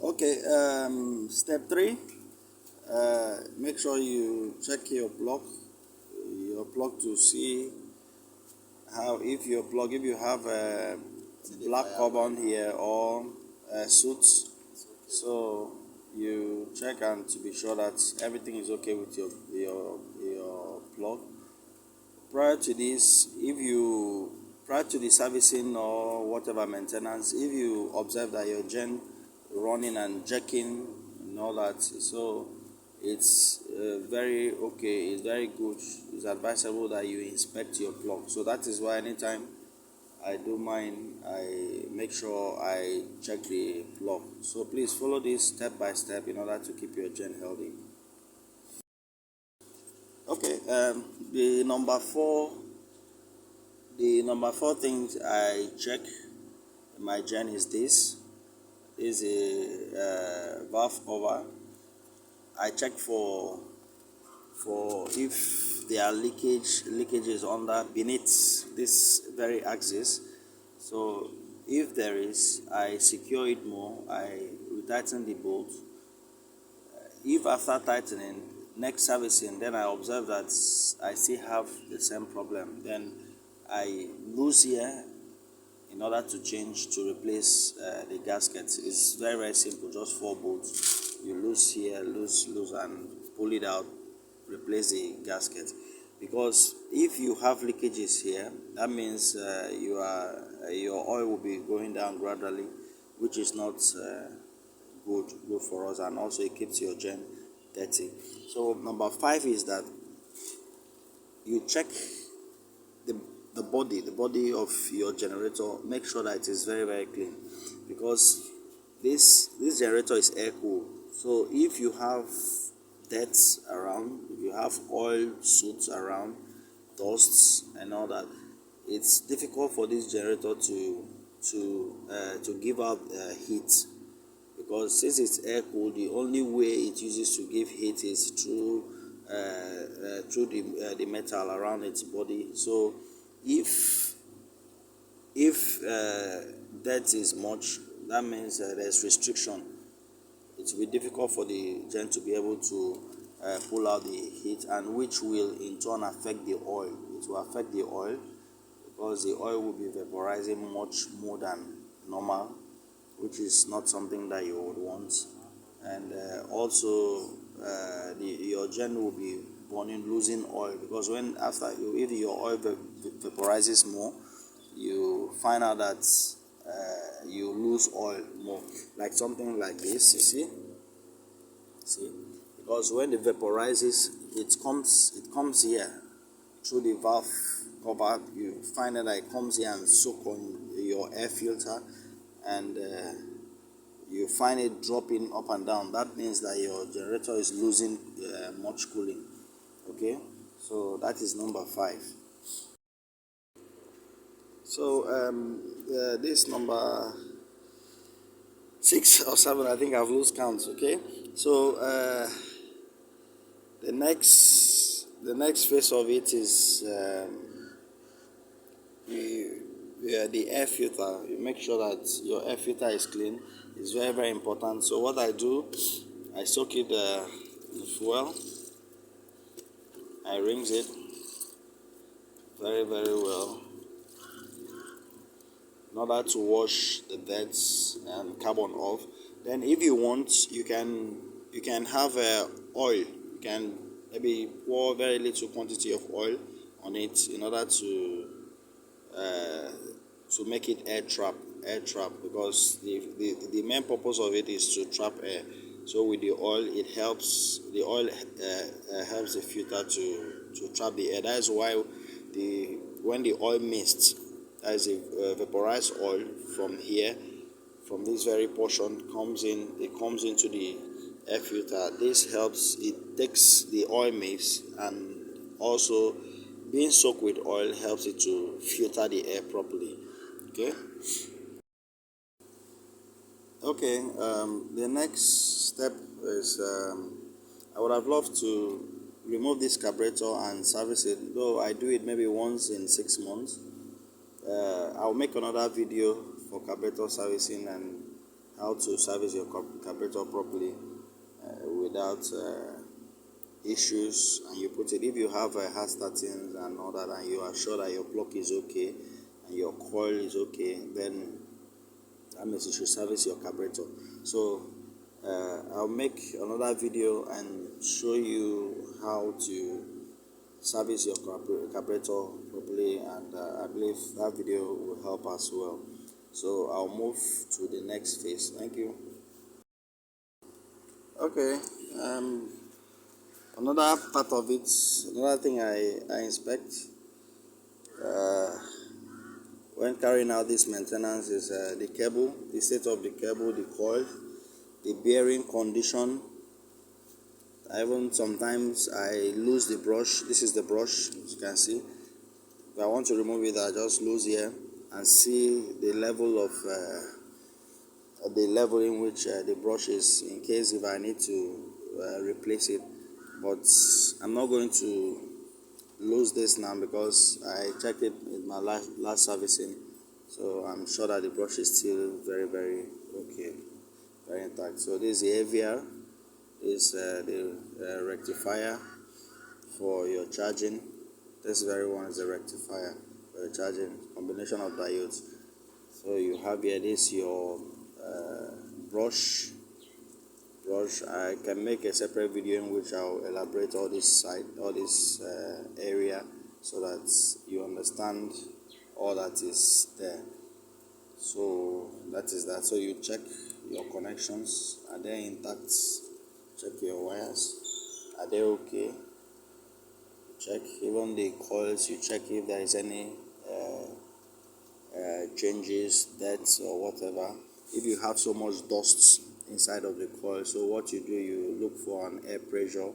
Okay, step 3, make sure you check your plug to see how, if you have a black carbon here or soot, so you check and to be sure that everything is okay with your plug. Prior to this, prior to the servicing or whatever maintenance, if you observe that your gen running and jerking and all that, so it's very okay, it's very good, it's advisable that you inspect your plug. So that is why anytime I do mine, I make sure I check the plug. So please follow this step by step in order to keep your gen healthy. Okay, the number four things I check in my gen is this. This is a valve cover. I check for if there are leakages under beneath this very axis. So if there is, I secure it more. I tighten the bolt. If after tightening, next servicing, then I observe that I still have the same problem, then I lose here in order to change to replace the gasket. It's very, very simple, just 4 bolts. You lose here, lose, and pull it out, replace the gasket. Because if you have leakages here, that means your oil will be going down gradually, which is not good for us, and also it keeps your gen dirty. So number 5 is that you check the body of your generator. Make sure that it is very, very clean, because this generator is air cooled. So if you have dirt around, if you have oil soot around, dusts and all that, it's difficult for this generator to give out heat, because since it's air cooled, the only way it uses to give heat is through the metal around its body. So if dirt is much, that means there's restriction. It will be difficult for the gen to be able to pull out the heat, and which will in turn affect the oil. It will affect the oil, because the oil will be vaporizing much more than normal, which is not something that you would want. And also your gen will be burning, losing oil, because if your oil vaporizes more, you find out that you lose oil more, like something like this. You see, because when it vaporizes, it comes here through the valve cover. You find that it comes here and soak on your air filter, and you find it dropping up and down. That means that your generator is losing much cooling. Okay, so that is number 5. So this number 6 or 7, I think I've lost counts. Okay, so the next phase of it is the air filter. You make sure that your air filter is clean. It's very, very important. So what I do, I soak it in fuel. I rinse it very, very well in order to wash the dirt and carbon off. Then if you want, you can have oil. You can maybe pour very little quantity of oil on it in order to make it air trap, because the main purpose of it is to trap air. So with the oil, helps the filter to trap the air. That is why when the oil mist, that is a vaporized oil from here, from this very portion, it comes into the air filter. This helps, it takes the oil mist, and also being soaked with oil helps it to filter the air properly. Okay, the next step is I would have loved to remove this carburetor and service it, though I do it maybe once in 6 months. I'll make another video for carburetor servicing and how to service your carburetor properly without issues, and you put it. If you have hard startings and all that, and you are sure that your plug is okay and your coil is okay, then that means you should service your carburetor. So I'll make another video and show you how to service your carburetor properly, and I believe that video will help as well. So I'll move to the next phase. Thank you. Okay, another part of it, another thing I inspect when carrying out this maintenance is the cable, the state of the cable, the coil, the bearing condition. Even sometimes I lose the brush. This is the brush, as you can see. If I want to remove it, I just lose here and see the level of the level in which the brush is, in case if I need to replace it. But I'm not going to lose this now because I checked it in my last servicing, so I'm sure that the brush is still very okay, very intact. So this is the AVR, is the rectifier for your charging. This very one is the rectifier for your charging, combination of diodes. So you have here this your brush. I can make a separate video in which I'll elaborate all this area, so that you understand all that is there. So that is that. So you check your connections, are they intact? Check your wires, are they okay? Check even the coils. You check if there is any changes, dents or whatever. If you have so much dust inside of the coil, so what you do, you look for an air pressure,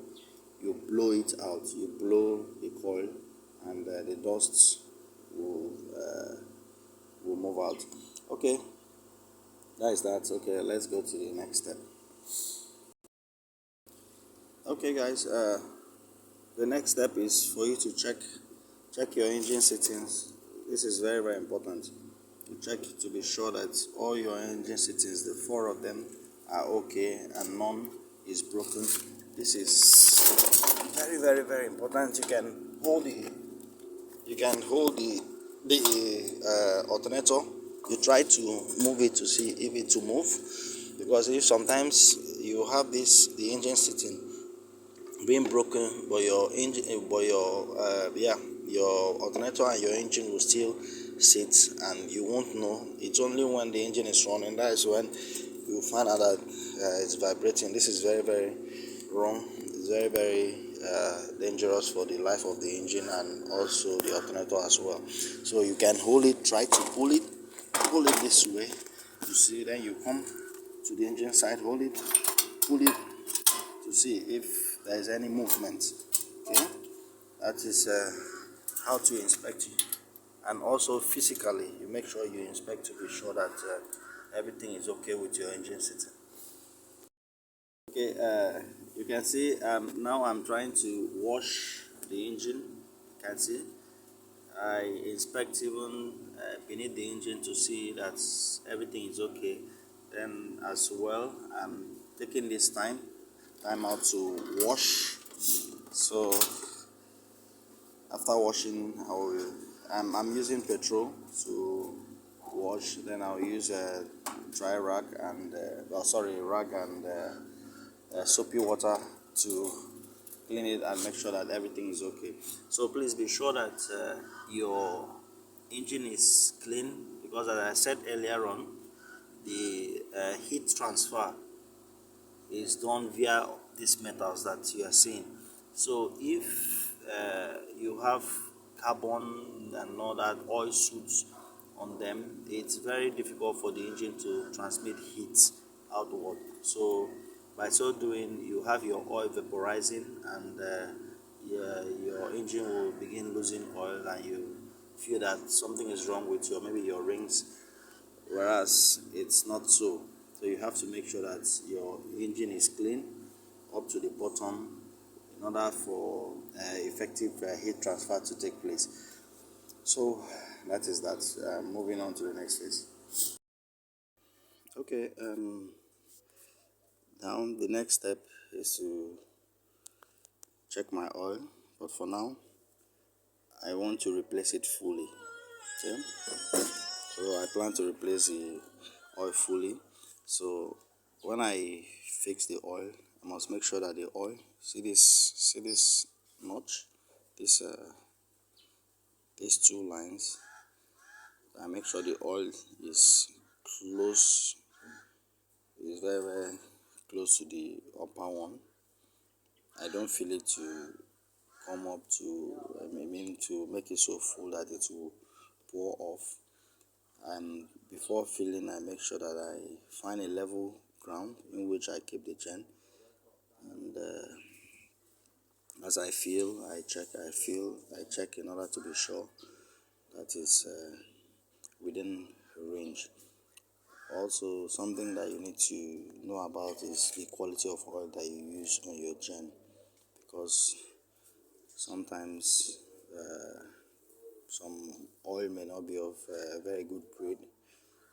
you blow it out, you blow the coil, and the dust will move out. Okay, that is that. Okay, let's go to the next step. Okay guys, the next step is for you to check your engine settings. This is very important. You check to be sure that all your engine settings, the 4 of them, are okay and none is broken. This is very important. You can hold the alternator. You try to move it to see if it will move, because if sometimes you have the engine sitting being broken, but your engine, your alternator and your engine will still sit, and you won't know. It's only when the engine is running, that is when you find out that it's vibrating. This is very wrong. It's very dangerous for the life of the engine and also the alternator as well. So you can hold it, try to pull it this way. You see, then you come to the engine side, hold it, pull it to see if there is any movement. Okay, that is how to inspect it. And also physically, you make sure you inspect to be sure that everything is okay with your engine system. Okay, you can see now I'm trying to wash the engine. You can see I inspect even beneath the engine to see that everything is okay. Then as well, I'm taking this time out to wash. So after washing, I'm using petrol to wash. Then I'll use a dry rag and rag and soapy water to clean it and make sure that everything is okay. So please be sure that your engine is clean, because as I said earlier on, the heat transfer is done via these metals that you are seeing. So if you have carbon and all that oil soot on them, it's very difficult for the engine to transmit heat outward. So by so doing, you have your oil vaporizing, and your engine will begin losing oil, and you feel that something is wrong with maybe your rings, whereas it's not so. So you have to make sure that your engine is clean up to the bottom in order for effective heat transfer to take place. So that is that. Moving on to the next phase. Okay, now the next step is to check my oil, but for now I want to replace it fully. Okay, so I plan to replace the oil fully. So when I fix the oil, I must make sure that the oil, see this notch, this these two lines. I make sure the oil is close, is very close to the upper one. I don't feel it to come up to, I mean, to make it so full that it will pour off. And before filling, I make sure that I find a level ground in which I keep the gen. And as I fill, I check in order to be sure that is within range. Also, something that you need to know about is the quality of oil that you use on your gen, because sometimes some oil may not be of very good grade.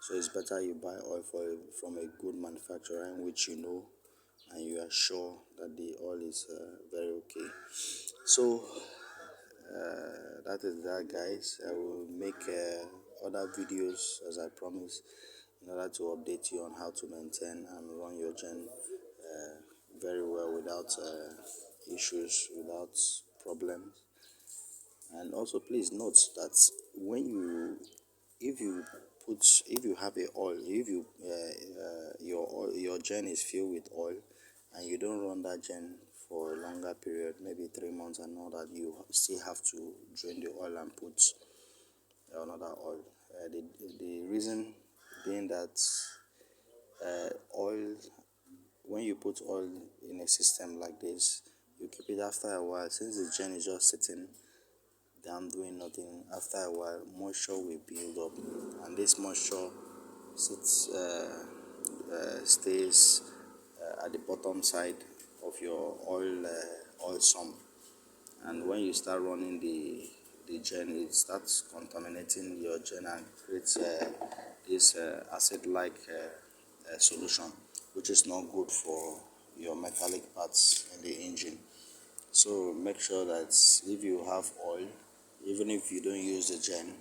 So it's better you buy oil from a good manufacturer in which you know and you are sure that the oil is very okay. So that is that, guys. I will make other videos as I promised, in order to update you on how to maintain and run your gen very well without issues, without problems. And also, please note that when you, if you have a oil, if you your gen is filled with oil, and you don't run that gen for a longer period, maybe 3 months, and all that, you still have to drain the oil and put another oil. The reason being that oil, when you put oil in a system like this, you keep it after a while. Since the gen is just sitting down doing nothing, after a while moisture will build up, and this moisture stays at the bottom side of your oil sump. And when you start running the gen, it starts contaminating your gen and creates this acid-like solution, which is not good for your metallic parts in the engine. So make sure that if you have oil, even if you don't use the gen,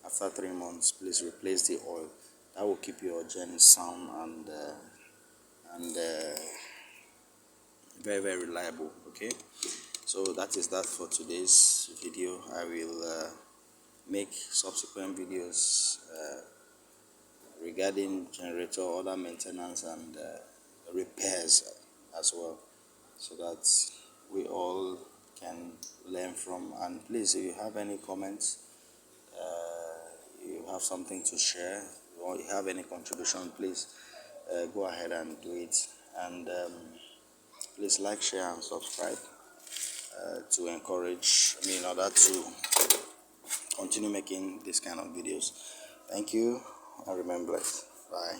after 3 months, please replace the oil. That will keep your gen sound and very, very reliable. Okay, so that is that for today's video. I will make subsequent videos regarding generator, other maintenance, and repairs as well, so that we all can learn from. And please, if you have any comments, you have something to share, or you have any contribution, please go ahead and do it. And please like, share, and subscribe to encourage me in order to continue making this kind of videos. Thank you, and remain blessed. Bye.